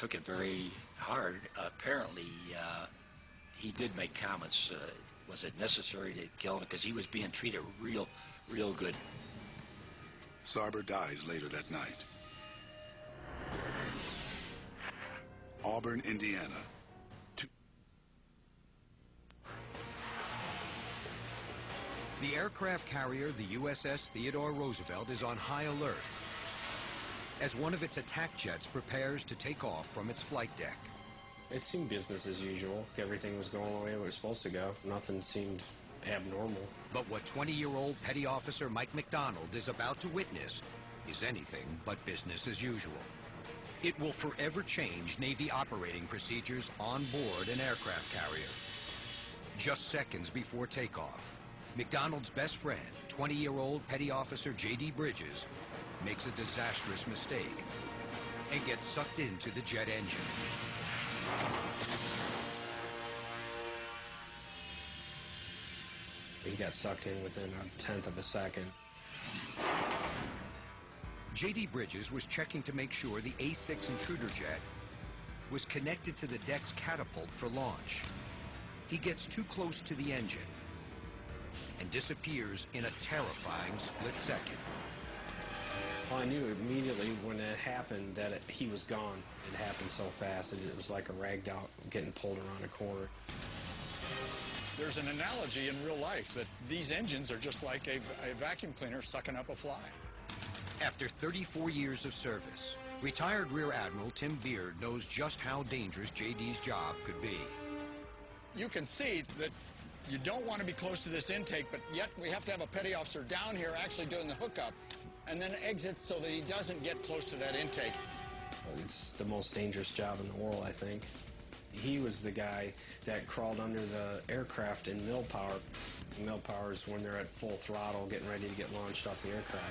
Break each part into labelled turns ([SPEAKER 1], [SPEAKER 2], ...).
[SPEAKER 1] took it very hard. Apparently, he did make comments. Was it necessary to kill him? Because he was being treated real good.
[SPEAKER 2] Sarber dies later that night. Auburn, Indiana.
[SPEAKER 3] The aircraft carrier, the USS Theodore Roosevelt, is on high alert as one of its attack jets prepares to take off from its flight deck.
[SPEAKER 4] It seemed business as usual. Everything was going the way it was supposed to go. Nothing seemed abnormal.
[SPEAKER 3] But what 20-year-old Petty Officer Mike McDonald is about to witness is anything but business as usual. It will forever change Navy operating procedures on board an aircraft carrier. Just seconds before takeoff, McDonald's best friend, 20-year-old Petty Officer J.D. Bridges, makes a disastrous mistake and gets sucked into the jet engine.
[SPEAKER 4] He got sucked in within a tenth of a second.
[SPEAKER 3] J.D. Bridges was checking to make sure the A-6 intruder jet was connected to the deck's catapult for launch. He gets too close to the engine and disappears in a terrifying split second.
[SPEAKER 4] Well, I knew immediately when it happened that he was gone. It happened so fast, it was like a rag doll getting pulled around a corner.
[SPEAKER 5] There's an analogy in real life that these engines are just like a vacuum cleaner sucking up a fly.
[SPEAKER 3] After 34 years of service, retired Rear Admiral Tim Beard knows just how dangerous JD's job could be.
[SPEAKER 5] You can see that you don't want to be close to this intake, but yet we have to have a petty officer down here actually doing the hookup and then exits so that he doesn't get close to that intake.
[SPEAKER 4] It's the most dangerous job in the world, I think. He was the guy that crawled under the aircraft in mill power. Mill power is when they're at full throttle, getting ready to get launched off the aircraft.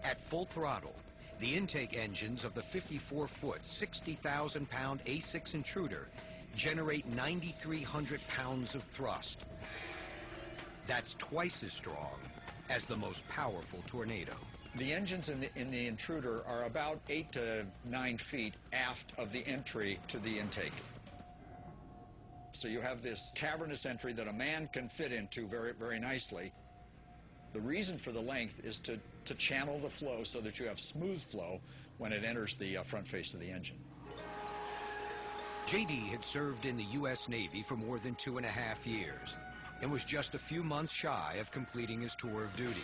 [SPEAKER 3] At full throttle, the intake engines of the 54-foot, 60,000-pound A-6 intruder generate 9,300 pounds of thrust. That's twice as strong as the most powerful tornado.
[SPEAKER 5] The engines in the intruder are about 8 to 9 feet aft of the entry to the intake. So you have this cavernous entry that a man can fit into very nicely. The reason for the length is to channel the flow so that you have smooth flow when it enters the front face of the engine.
[SPEAKER 3] J.D. had served in the U.S. Navy for more than 2.5 years and was just a few months shy of completing his tour of duty.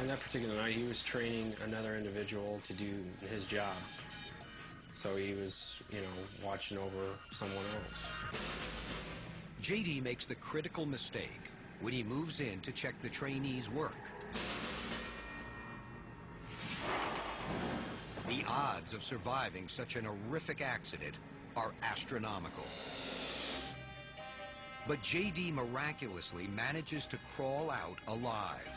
[SPEAKER 4] On that particular night, he was training another individual to do his job. So he was, watching over someone else.
[SPEAKER 3] J.D. makes the critical mistake when he moves in to check the trainee's work. The odds of surviving such an horrific accident are astronomical. But J.D. miraculously manages to crawl out alive.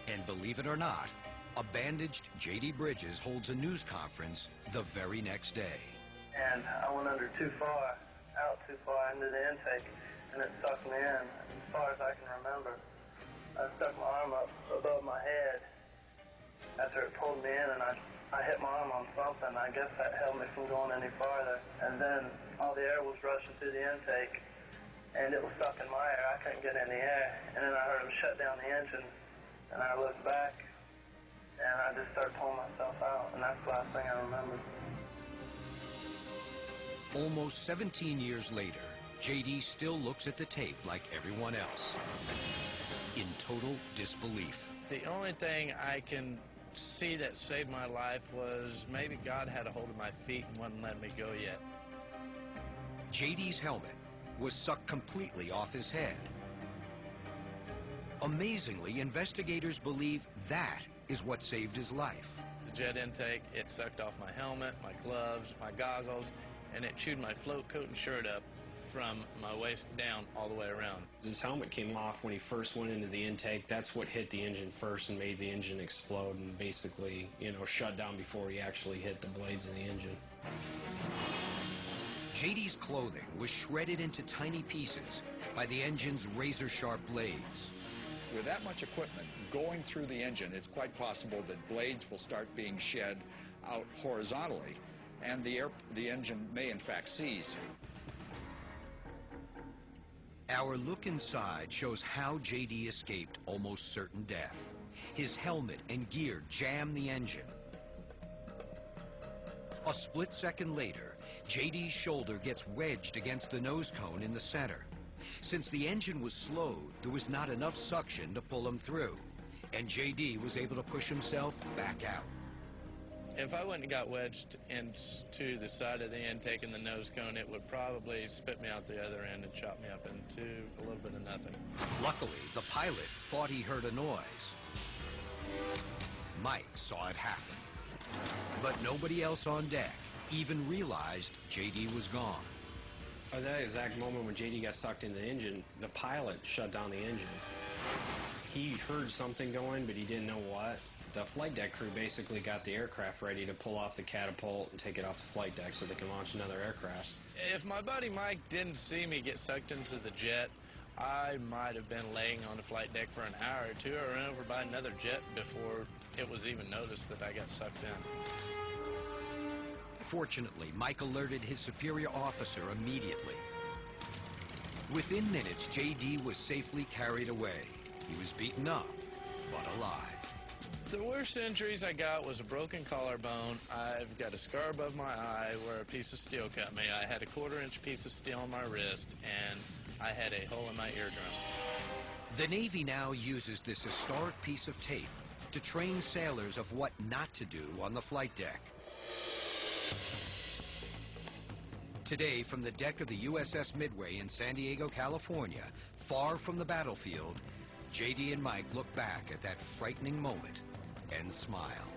[SPEAKER 3] And believe it or not, a bandaged J.D. Bridges holds a news conference the very next day.
[SPEAKER 6] And I went under too far, out too far into the intake, and it sucked me in as far as I can remember. I stuck my arm up above my head after it pulled me in, and I hit my arm on something. I guess that held me from going any farther. And then all the air was rushing through the intake, and it was sucking my air. I couldn't get any air. And then I heard him shut down the engine, and I looked back, and I just started pulling myself out, and that's the last thing I remember.
[SPEAKER 3] Almost 17 years later, J.D. still looks at the tape like everyone else, in total disbelief.
[SPEAKER 7] The only thing I can see that saved my life was maybe God had a hold of my feet and wouldn't let me go yet.
[SPEAKER 3] J.D.'s helmet was sucked completely off his head. Amazingly, investigators believe that is what saved his life.
[SPEAKER 7] The jet intake, it sucked off my helmet, my gloves, my goggles, and it chewed my float coat and shirt up from my waist down all the way around.
[SPEAKER 4] His helmet came off when he first went into the intake. That's what hit the engine first and made the engine explode and basically, shut down before he actually hit the blades of the engine.
[SPEAKER 3] J.D.'s clothing was shredded into tiny pieces by the engine's razor-sharp blades.
[SPEAKER 5] With that much equipment going through the engine, it's quite possible that blades will start being shed out horizontally, and the engine may in fact seize.
[SPEAKER 3] Our look inside shows how J.D. escaped almost certain death. His helmet and gear jammed the engine. A split second later, J.D.'s shoulder gets wedged against the nose cone in the center. Since the engine was slowed, there was not enough suction to pull him through, and J.D. was able to push himself back out.
[SPEAKER 7] If I wouldn't have got wedged into the side of the intake and the nose cone, it would probably spit me out the other end and chop me up into a little bit of nothing.
[SPEAKER 3] Luckily, the pilot thought he heard a noise. Mike saw it happen. But nobody else on deck even realized J.D. was gone.
[SPEAKER 4] At that exact moment when J.D. got sucked into the engine, the pilot shut down the engine. He heard something going, but he didn't know what. The flight deck crew basically got the aircraft ready to pull off the catapult and take it off the flight deck so they can launch another aircraft.
[SPEAKER 7] If my buddy Mike didn't see me get sucked into the jet, I might have been laying on the flight deck for an hour or two or run over by another jet before it was even noticed that I got sucked in.
[SPEAKER 3] Fortunately, Mike alerted his superior officer immediately. Within minutes, J.D. was safely carried away. He was beaten up, but alive.
[SPEAKER 7] The worst injuries I got was a broken collarbone. I've got a scar above my eye where a piece of steel cut me. I had a 1/4-inch piece of steel on my wrist, and I had a hole in my eardrum.
[SPEAKER 3] The Navy now uses this historic piece of tape to train sailors of what not to do on the flight deck. Today, from the deck of the USS Midway in San Diego, California, far from the battlefield, J.D. and Mike look back at that frightening moment and smile.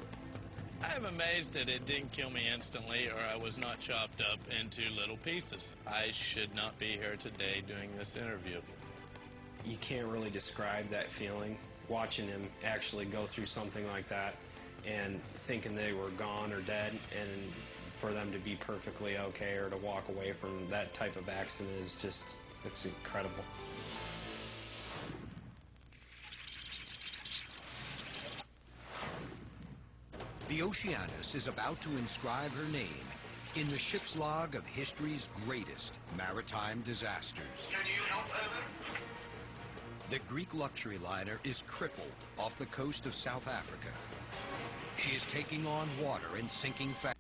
[SPEAKER 7] I'm amazed that it didn't kill me instantly or I was not chopped up into little pieces. I should not be here today doing this interview.
[SPEAKER 4] You can't really describe that feeling, watching him actually go through something like that and thinking they were gone or dead, and for them to be perfectly okay or to walk away from that type of accident is just, it's incredible.
[SPEAKER 3] The Oceanus is about to inscribe her name in the ship's log of history's greatest maritime disasters.
[SPEAKER 8] Can you help her?
[SPEAKER 3] The Greek luxury liner is crippled off the coast of South Africa. She is taking on water and sinking fast.